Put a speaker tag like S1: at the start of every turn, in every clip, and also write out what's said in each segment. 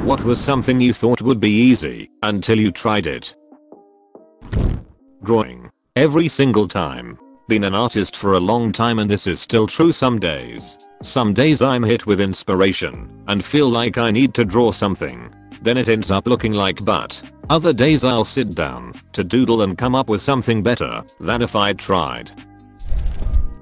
S1: What was something you thought would be easy until you tried it? Drawing. Every single time. Been an artist for a long time and this is still true some days. Some days I'm hit with inspiration and feel like I need to draw something. Then it ends up looking like butt. Other days I'll sit down to doodle and come up with something better than if I'd tried.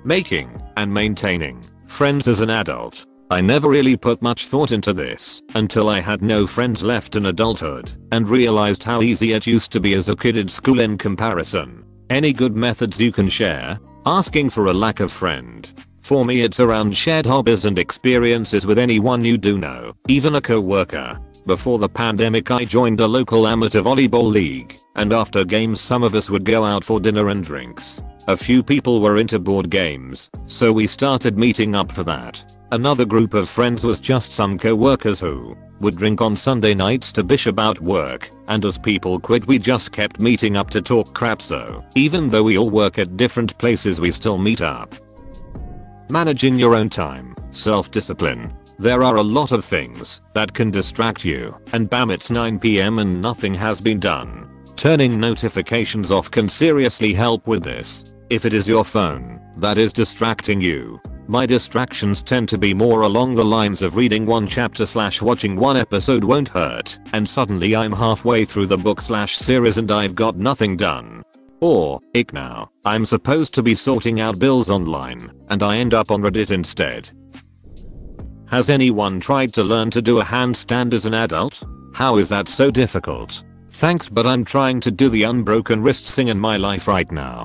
S1: Making and maintaining friends as an adult. I never really put much thought into this until I had no friends left in adulthood and realized how easy it used to be as a kid in school in comparison. Any good methods you can share? Asking for a lack of friend. For me it's around shared hobbies and experiences with anyone you do know, even a co-worker. Before the pandemic I joined a local amateur volleyball league, and after games some of us would go out for dinner and drinks. A few people were into board games, so we started meeting up for that. Another group of friends was just some co-workers who would drink on Sunday nights to bish about work, and as people quit we just kept meeting up to talk crap, so even though we all work at different places we still meet up. Managing your own time, self-discipline. There are a lot of things that can distract you, and bam, it's 9 PM and nothing has been done. Turning notifications off can seriously help with this. If it is your phone that is distracting you, my distractions tend to be more along the lines of reading one chapter / watching one episode won't hurt, and suddenly I'm halfway through the book / series and I've got nothing done. Or, ick now, I'm supposed to be sorting out bills online, and I end up on Reddit instead. Has anyone tried to learn to do a handstand as an adult? How is that so difficult? Thanks, but I'm trying to do the unbroken wrists thing in my life right now.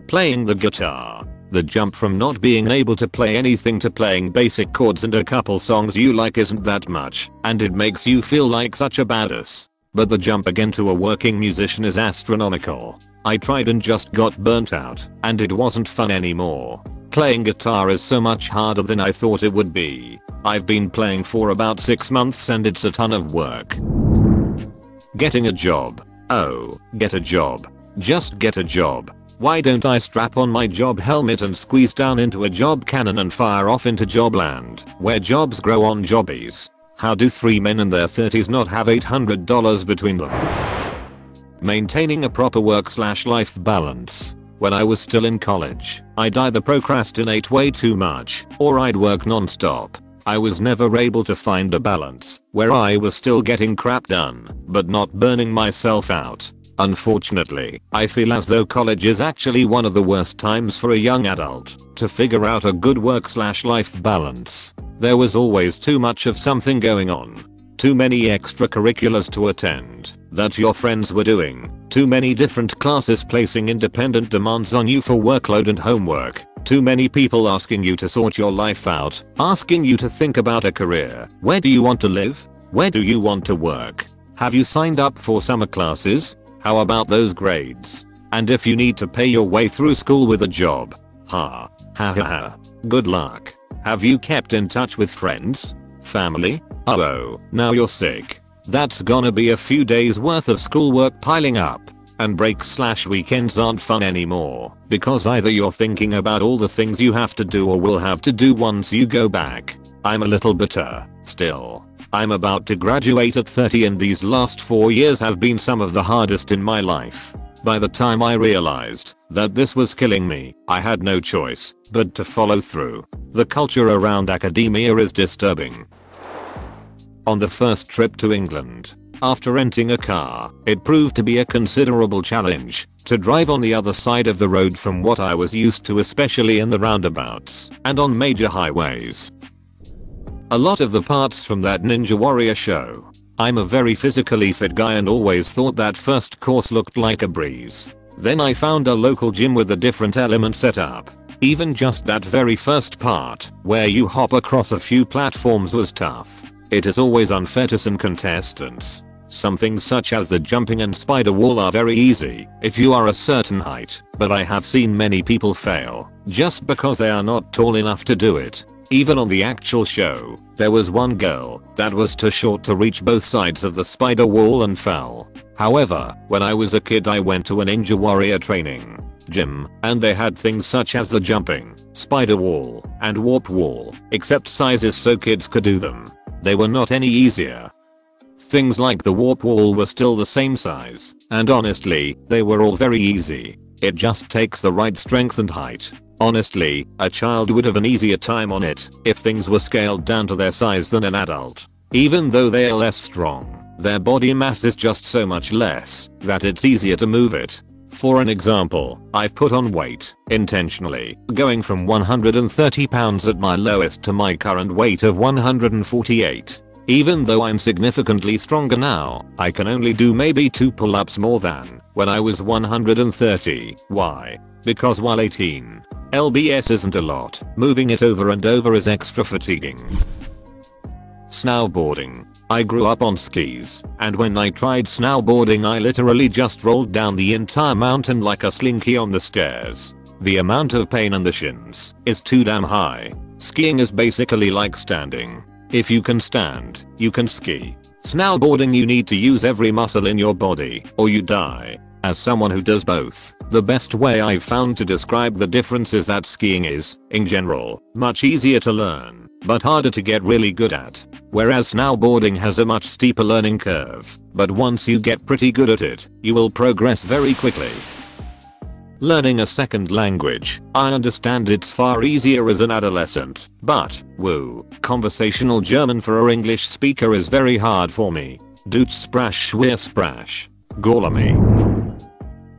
S1: Playing the guitar. The jump from not being able to play anything to playing basic chords and a couple songs you like isn't that much, and it makes you feel like such a badass. But the jump again to a working musician is astronomical. I tried and just got burnt out, and it wasn't fun anymore. Playing guitar is so much harder than I thought it would be. I've been playing for about 6 months and it's a ton of work. Getting a job. Oh, get a job. Just get a job. Why don't I strap on my job helmet and squeeze down into a job cannon and fire off into jobland, where jobs grow on jobbies? How do 3 men in their 30s not have $800 between them? Maintaining a proper work/life balance. When I was still in college, I'd either procrastinate way too much, or I'd work non-stop. I was never able to find a balance where I was still getting crap done, but not burning myself out. Unfortunately, I feel as though college is actually one of the worst times for a young adult to figure out a good work/life balance. There was always too much of something going on. Too many extracurriculars to attend that your friends were doing. Too many different classes placing independent demands on you for workload and homework. Too many people asking you to sort your life out, asking you to think about a career. Where do you want to live? Where do you want to work? Have you signed up for summer classes? How about those grades? And if you need to pay your way through school with a job, ha ha, good luck. Have you kept in touch with friends? Family? Oh, now you're sick. That's gonna be a few days worth of schoolwork piling up. And breaks/weekends aren't fun anymore, because either you're thinking about all the things you have to do or will have to do once you go back. I'm a little bitter, still. I'm about to graduate at 30 and these last 4 years have been some of the hardest in my life. By the time I realized that this was killing me, I had no choice but to follow through. The culture around academia is disturbing. On the first trip to England, after renting a car, it proved to be a considerable challenge to drive on the other side of the road from what I was used to, especially in the roundabouts and on major highways. A lot of the parts from that Ninja Warrior show. I'm a very physically fit guy and always thought that first course looked like a breeze. Then I found a local gym with a different element set up. Even just that very first part, where you hop across a few platforms, was tough. It is always unfair to some contestants. Some things such as the jumping and spider wall are very easy if you are a certain height, but I have seen many people fail just because they are not tall enough to do it. Even on the actual show, there was one girl that was too short to reach both sides of the spider wall and fell. However, when I was a kid I went to a Ninja Warrior training gym, and they had things such as the jumping, spider wall, and warp wall, except sizes so kids could do them. they were not any easier. Things like the warp wall were still the same size, and honestly, they were all very easy. It just takes the right strength and height. Honestly, a child would have an easier time on it if things were scaled down to their size than an adult. Even though they are less strong, their body mass is just so much less that it's easier to move it. For an example, I've put on weight intentionally, going from 130 pounds at my lowest to my current weight of 148. Even though I'm significantly stronger now, I can only do maybe 2 pull-ups more than when I was 130. Why? Because while 18 lbs isn't a lot, moving it over and over is extra fatiguing. Snowboarding. I grew up on skis, and when I tried snowboarding I literally just rolled down the entire mountain like a slinky on the stairs. The amount of pain in the shins is too damn high. Skiing is basically like standing. If you can stand, you can ski. Snowboarding, you need to use every muscle in your body or you die. As someone who does both, the best way I've found to describe the difference is that skiing is, in general, much easier to learn, but harder to get really good at. Whereas snowboarding has a much steeper learning curve, but once you get pretty good at it, you will progress very quickly. Learning a second language. I understand it's far easier as an adolescent, but, woo, conversational German for a English speaker is very hard for me. Deutsch sprache schwer sprache. Gorlami.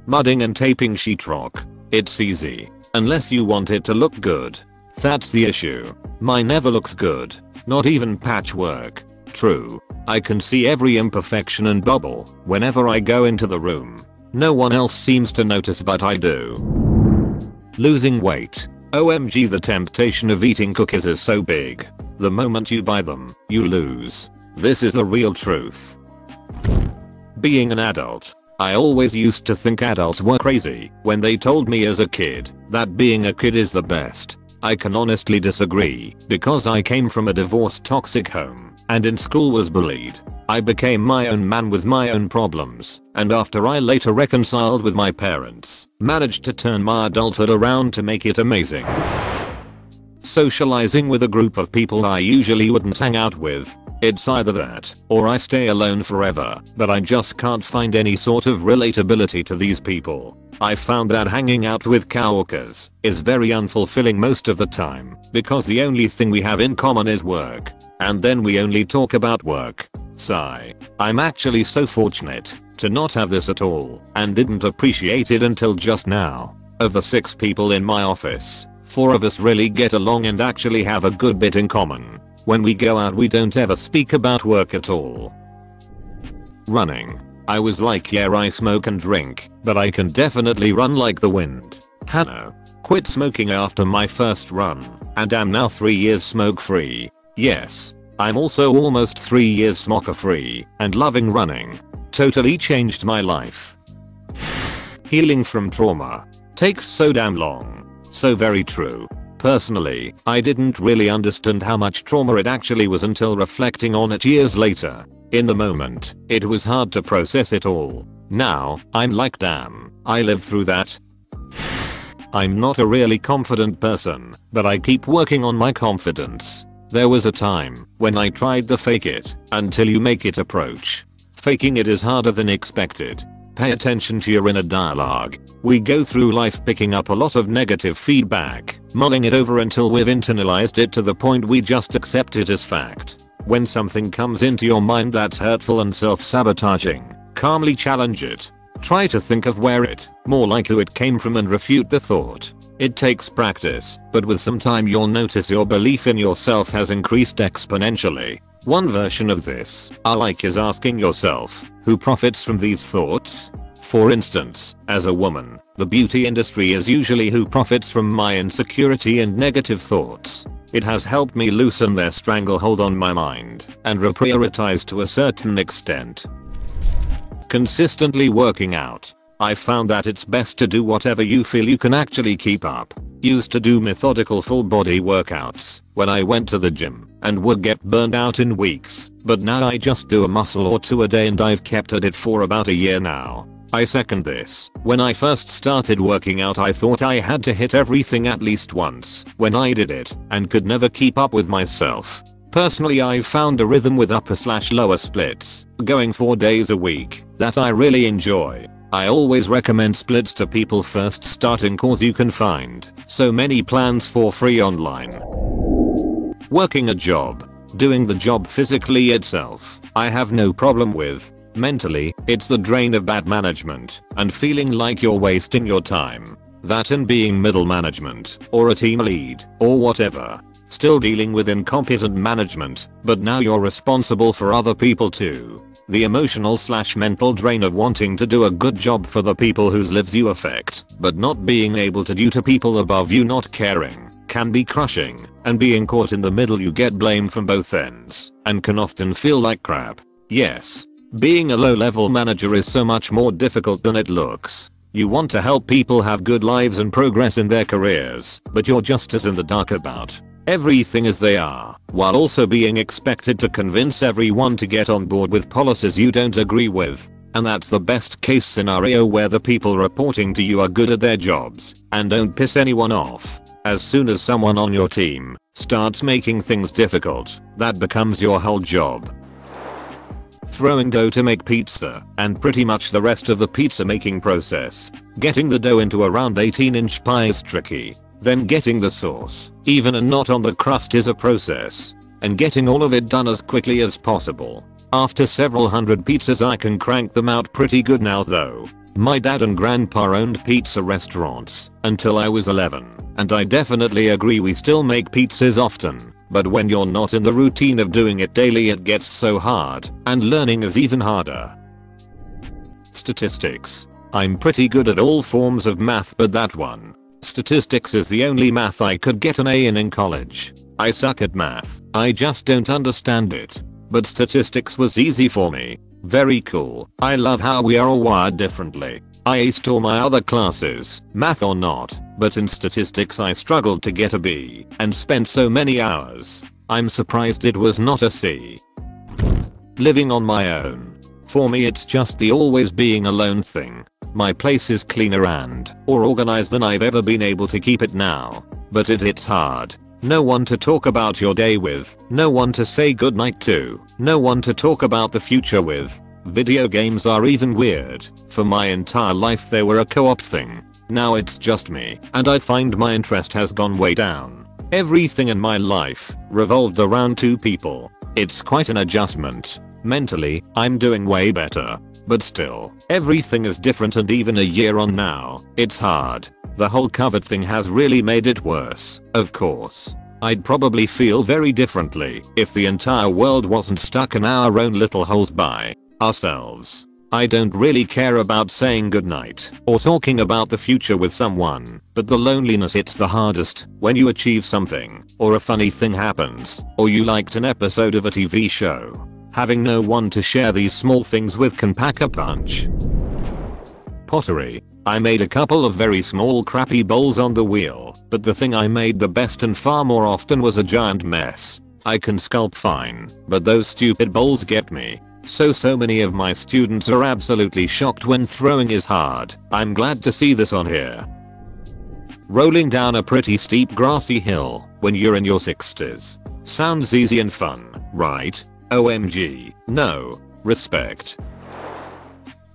S1: Mudding and taping sheetrock. It's easy. Unless you want it to look good. That's the issue. Mine never looks good. Not even patchwork. True. I can see every imperfection and bubble whenever I go into the room. No one else seems to notice, but I do. Losing weight. OMG, the temptation of eating cookies is so big. The moment you buy them, you lose. This is the real truth. Being an adult. I always used to think adults were crazy when they told me as a kid that being a kid is the best. I can honestly disagree, because I came from a divorced toxic home, and in school was bullied. I became my own man with my own problems, and after I later reconciled with my parents, managed to turn my adulthood around to make it amazing. Socializing with a group of people I usually wouldn't hang out with. It's either that, or I stay alone forever, but I just can't find any sort of relatability to these people. I found that hanging out with coworkers is very unfulfilling most of the time, because the only thing we have in common is work. And then we only talk about work. Sigh. I'm actually so fortunate to not have this at all, and didn't appreciate it until just now. Of the 6 people in my office, 4 of us really get along and actually have a good bit in common. When we go out we don't ever speak about work at all. Running. I was like, yeah, I smoke and drink, but I can definitely run like the wind. Hannah. Quit smoking after my first run, and am now 3 years smoke free. Yes. I'm also almost 3 years smoker free, and loving running. Totally changed my life. Healing from trauma. Takes so damn long. So very true. Personally, I didn't really understand how much trauma it actually was until reflecting on it years later. In the moment, it was hard to process it all. Now, I'm like, damn, I lived through that. I'm not a really confident person, but I keep working on my confidence. There was a time when I tried the fake it until you make it approach. Faking it is harder than expected. Pay attention to your inner dialogue. We go through life picking up a lot of negative feedback, mulling it over until we've internalized it to the point we just accept it as fact. When something comes into your mind that's hurtful and self-sabotaging, calmly challenge it. Try to think of where it, more like who it came from, and refute the thought. It takes practice, but with some time you'll notice your belief in yourself has increased exponentially. One version of this I like is asking yourself, who profits from these thoughts? For instance, as a woman, the beauty industry is usually who profits from my insecurity and negative thoughts. It has helped me loosen their stranglehold on my mind and reprioritize to a certain extent. Consistently working out. I found that it's best to do whatever you feel you can actually keep up. Used to do methodical full body workouts when I went to the gym and would get burned out in weeks, but now I just do a muscle or 2 a day and I've kept at it for about a year now. I second this. When I first started working out I thought I had to hit everything at least once when I did it and could never keep up with myself. Personally, I've found a rhythm with upper/lower splits, going 4 days a week, that I really enjoy. I always recommend splits to people first starting cause you can find so many plans for free online. Working a job. Doing the job physically itself, I have no problem with. Mentally, it's the drain of bad management and feeling like you're wasting your time. That and being middle management or a team lead or whatever. Still dealing with incompetent management, but now you're responsible for other people too. The emotional/mental drain of wanting to do a good job for the people whose lives you affect, but not being able to due to people above you not caring, can be crushing, and being caught in the middle you get blamed from both ends, and can often feel like crap. Yes, being a low-level manager is so much more difficult than it looks. You want to help people have good lives and progress in their careers, but you're just as in the dark about everything as they are, while also being expected to convince everyone to get on board with policies you don't agree with. And that's the best case scenario where the people reporting to you are good at their jobs and don't piss anyone off. As soon as someone on your team starts making things difficult, that becomes your whole job. Throwing dough to make pizza, and pretty much the rest of the pizza making process. Getting the dough into a round 18-inch pie is tricky. Then getting the sauce, even and not on the crust, is a process. And getting all of it done as quickly as possible. After several hundred pizzas I can crank them out pretty good now though. My dad and grandpa owned pizza restaurants until I was 11, and I definitely agree we still make pizzas often. But when you're not in the routine of doing it daily it gets so hard, and learning is even harder. Statistics. I'm pretty good at all forms of math, but that one. Statistics is the only math I could get an A in college. I suck at math, I just don't understand it. But statistics was easy for me. Very cool. I love how we are all wired differently. I aced all my other classes, math or not, but in statistics I struggled to get a B and spent so many hours. I'm surprised it was not a C. Living on my own. For me it's just the always being alone thing. My place is cleaner and or organized than I've ever been able to keep it now. But it hits hard. No one to talk about your day with, no one to say goodnight to, no one to talk about the future with. Video games are even weird. For my entire life they were a co-op thing. Now it's just me, and I find my interest has gone way down. Everything in my life revolved around 2 people. It's quite an adjustment. Mentally, I'm doing way better. But still, everything is different, and even a year on now, it's hard. The whole COVID thing has really made it worse. Of course, I'd probably feel very differently if the entire world wasn't stuck in our own little holes by ourselves. I don't really care about saying goodnight or talking about the future with someone, but the loneliness hits the hardest when you achieve something, or a funny thing happens, or you liked an episode of a TV show. Having no one to share these small things with can pack a punch. Pottery. I made a couple of very small crappy bowls on the wheel, but the thing I made the best and far more often was a giant mess. I can sculpt fine, but those stupid bowls get me. So many of my students are absolutely shocked when throwing is hard. I'm glad to see this on here. Rolling down a pretty steep grassy hill when you're in your 60s. Sounds easy and fun, right? OMG, no. Respect.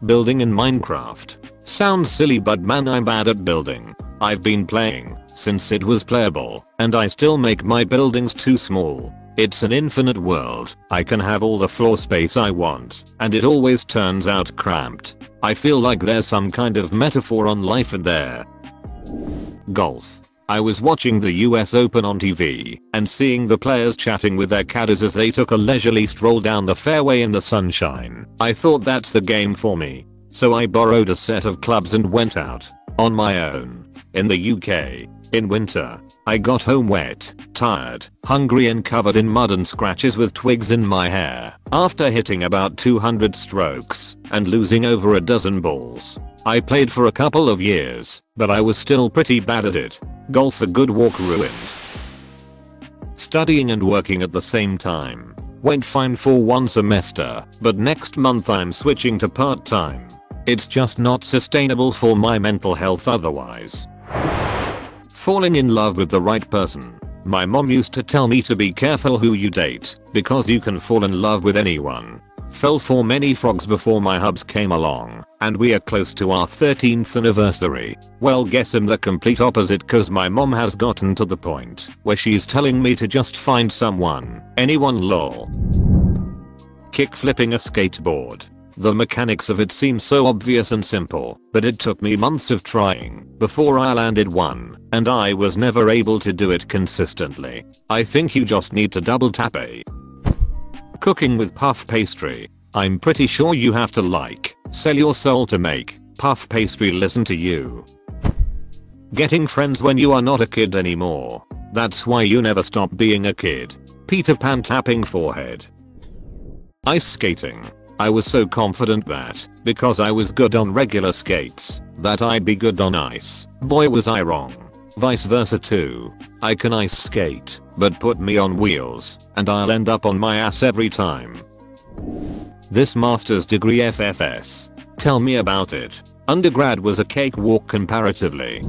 S1: Building in Minecraft. Sounds silly, but man, I'm bad at building. I've been playing since it was playable, and I still make my buildings too small. It's an infinite world. I can have all the floor space I want, and it always turns out cramped. I feel like there's some kind of metaphor on life in there. Golf. I was watching the US Open on TV and seeing the players chatting with their caddies as they took a leisurely stroll down the fairway in the sunshine. I thought that's the game for me. So I borrowed a set of clubs and went out on my own. In the UK, in winter, I got home wet, tired, hungry and covered in mud and scratches with twigs in my hair after hitting about 200 strokes and losing over a dozen balls. I played for a couple of years, but I was still pretty bad at it. Golf a good walk ruined. Studying and working at the same time. Went fine for one semester, but next month I'm switching to part-time. It's just not sustainable for my mental health otherwise. Falling in love with the right person. My mom used to tell me to be careful who you date, because you can fall in love with anyone. Fell for many frogs before my hubs came along, and we are close to our 13th anniversary. Well, guess I'm the complete opposite, cause my mom has gotten to the point where she's telling me to just find someone, anyone, lol. Kick flipping a skateboard. The mechanics of it seem so obvious and simple, but it took me months of trying before I landed one, and I was never able to do it consistently. I think you just need to double tap A. Cooking with puff pastry. I'm pretty sure you have to sell your soul to make puff pastry listen to you. Getting friends when you are not a kid anymore. That's why you never stop being a kid. Peter Pan tapping forehead. Ice skating. I was so confident that, because I was good on regular skates, that I'd be good on ice. Boy, was I wrong. Vice versa too. I can ice skate, but put me on wheels, and I'll end up on my ass every time. This master's degree FFS. Tell me about it. Undergrad was a cakewalk comparatively.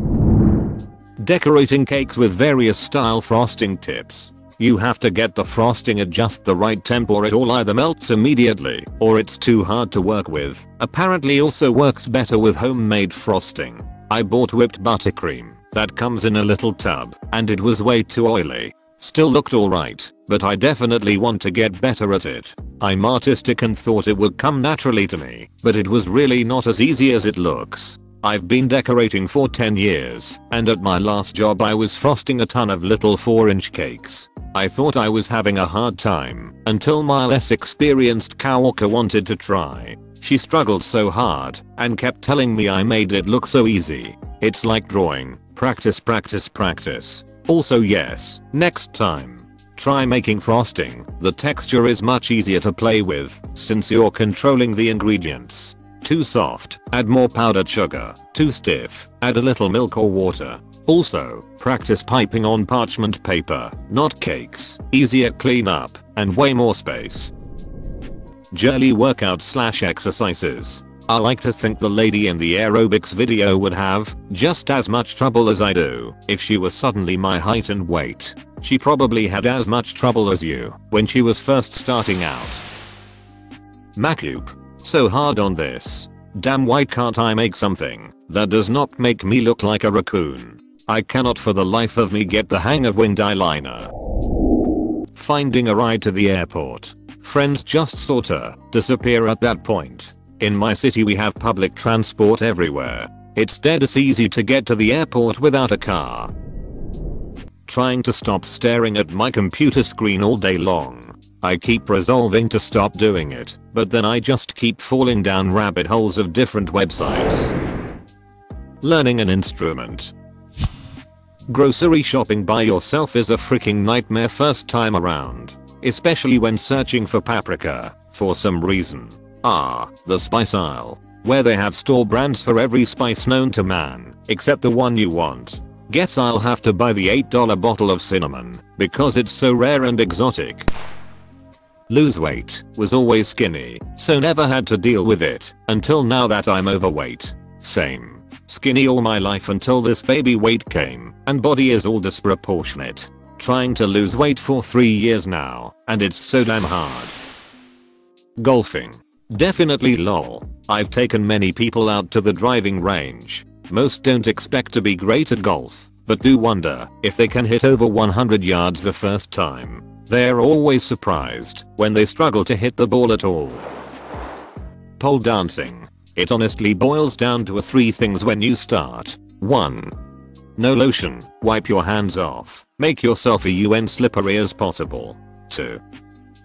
S1: Decorating cakes with various style frosting tips. You have to get the frosting at just the right temp or it all either melts immediately or it's too hard to work with. Apparently also works better with homemade frosting. I bought whipped buttercream that comes in a little tub and it was way too oily. Still looked alright, but I definitely want to get better at it. I'm artistic and thought it would come naturally to me, but it was really not as easy as it looks. I've been decorating for 10 years, and at my last job I was frosting a ton of little 4-inch cakes. I thought I was having a hard time, until my less experienced coworker wanted to try. She struggled so hard, and kept telling me I made it look so easy. It's like drawing. Practice, practice, practice. Also yes, next time, try making frosting. The texture is much easier to play with, since you're controlling the ingredients. Too soft, add more powdered sugar. Too stiff, add a little milk or water. Also, practice piping on parchment paper, not cakes. Easier cleanup, and way more space. Jelly workout/exercises. I like to think the lady in the aerobics video would have just as much trouble as I do if she was suddenly my height and weight. She probably had as much trouble as you when she was first starting out. Macup. So hard on this. Damn, why can't I make something that does not make me look like a raccoon? I cannot for the life of me get the hang of winged eyeliner. Finding a ride to the airport. Friends just sorta disappear at that point. In my city we have public transport everywhere. It's dead as easy to get to the airport without a car. Trying to stop staring at my computer screen all day long. I keep resolving to stop doing it, but then I just keep falling down rabbit holes of different websites. Learning an instrument. Grocery shopping by yourself is a freaking nightmare first time around, especially when searching for paprika for some reason. The spice aisle, where they have store brands for every spice known to man, except the one you want. Guess I'll have to buy the $8 bottle of cinnamon, because it's so rare and exotic. Lose weight. Was always skinny, so never had to deal with it, until now that I'm overweight. Same. Skinny all my life until this baby weight came, and body is all disproportionate. Trying to lose weight for 3 years now, and it's so damn hard. Golfing. Definitely lol. I've taken many people out to the driving range. Most don't expect to be great at golf, but do wonder if they can hit over 100 yards the first time. They're always surprised when they struggle to hit the ball at all. Pole dancing. It honestly boils down to 3 things when you start. 1. No lotion, wipe your hands off, make yourself as slippery as possible. 2.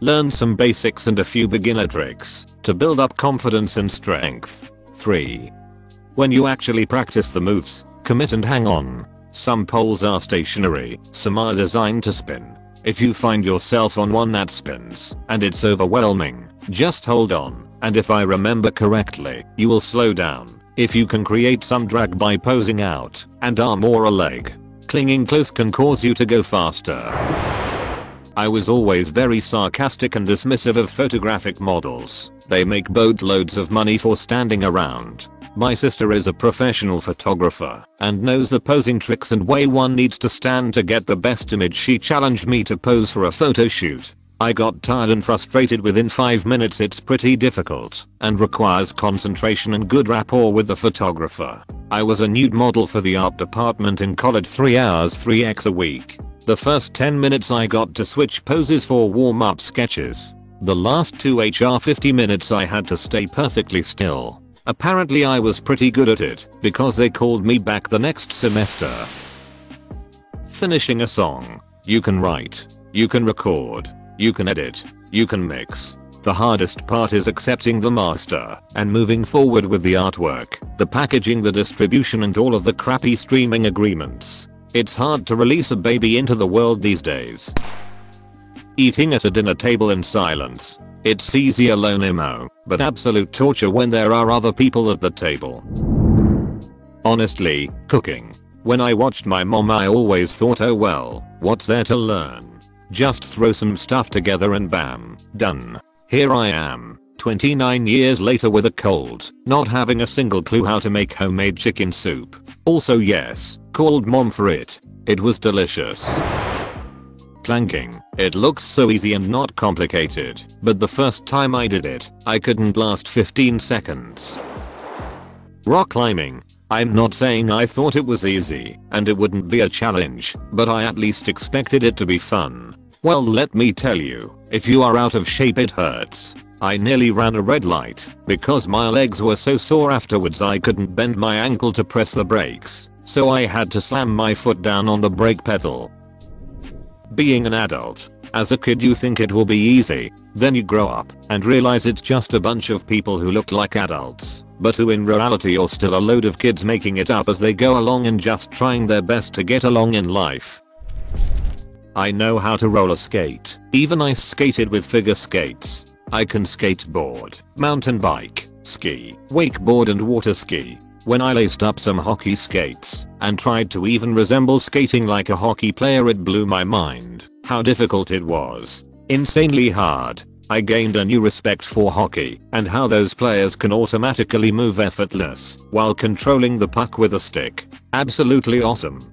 S1: Learn some basics and a few beginner tricks to build up confidence and strength. 3. When you actually practice the moves, commit and hang on. Some poles are stationary, some are designed to spin. If you find yourself on one that spins and it's overwhelming, just hold on, and if I remember correctly, you will slow down. If you can create some drag by posing out an arm or a leg, clinging close can cause you to go faster. I was always very sarcastic and dismissive of photographic models. They make boatloads of money for standing around. My sister is a professional photographer and knows the posing tricks and way one needs to stand to get the best image. She challenged me to pose for a photo shoot. I got tired and frustrated within 5 minutes. It's pretty difficult and requires concentration and good rapport with the photographer. I was a nude model for the art department in college, 3 hours 3x a week. The first 10 minutes I got to switch poses for warm-up sketches. The last 50 minutes I had to stay perfectly still. Apparently I was pretty good at it because they called me back the next semester. Finishing a song. You can write. You can record. You can edit. You can mix. The hardest part is accepting the master and moving forward with the artwork, the packaging, the distribution, and all of the crappy streaming agreements. It's hard to release a baby into the world these days. Eating at a dinner table in silence. It's easy alone emo, but absolute torture when there are other people at the table. Honestly, cooking. When I watched my mom I always thought, oh well, what's there to learn? Just throw some stuff together and bam, done. Here I am, 29 years later with a cold, not having a single clue how to make homemade chicken soup. Also yes, called mom for it. It was delicious. Planking. It looks so easy and not complicated, but the first time I did it, I couldn't last 15 seconds. Rock climbing. I'm not saying I thought it was easy and it wouldn't be a challenge, but I at least expected it to be fun. Well, let me tell you, if you are out of shape it hurts. I nearly ran a red light because my legs were so sore afterwards I couldn't bend my ankle to press the brakes, so I had to slam my foot down on the brake pedal. Being an adult. As a kid you think it will be easy, then you grow up and realize it's just a bunch of people who look like adults, but who in reality are still a load of kids making it up as they go along and just trying their best to get along in life. I know how to roller skate, even ice skated with figure skates. I can skateboard, mountain bike, ski, wakeboard and water ski. When I laced up some hockey skates and tried to even resemble skating like a hockey player, it blew my mind how difficult it was. Insanely hard. I gained a new respect for hockey and how those players can automatically move effortless while controlling the puck with a stick. Absolutely awesome.